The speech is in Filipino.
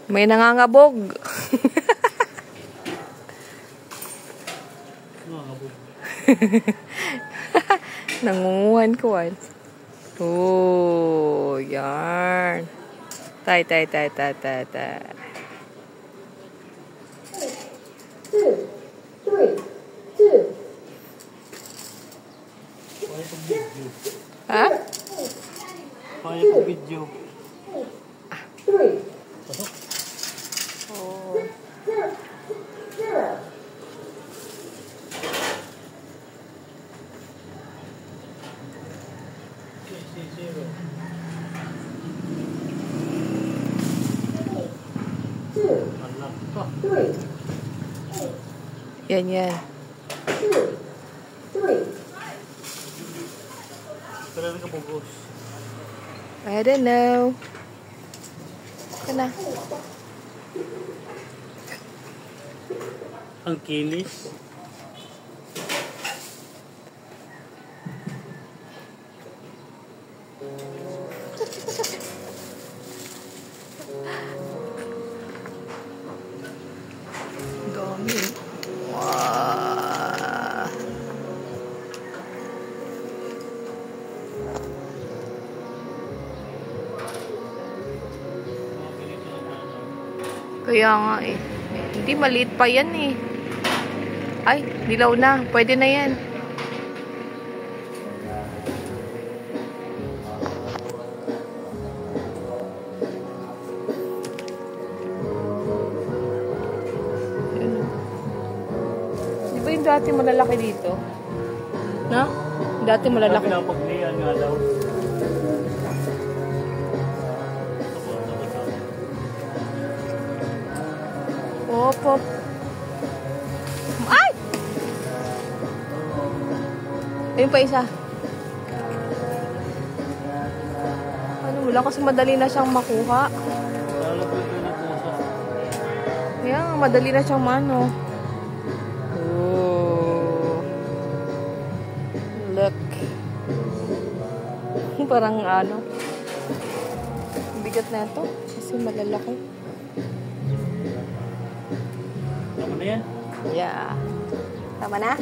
May nangangabog. Nangunguhan ko. Oh, yarn. Tay. 2, 3, 2. Ha? Kaya ko video. 3. Pasok. Oh. 0. 2, 3. Yan. 2, 3. Kailan ka pugos? I don't know. Kana. Ang kinis. Dami. Wow. Kaya nga eh. Hindi, maliit pa yan eh. Ay, dilaw na. Pwede na yan. Di ba yung dati malalaki dito? Na? Dati malalaki. Pinapaglian nga daw. Opo. Ay! Ayun pa isa. Ano, wala kasi madali na siyang makuha. Kaya nga, madali na siyang mano. Oh. Look. Parang ano. Bigat na ito. Kasi malalaki. Tama na yan? Yeah. Tama na?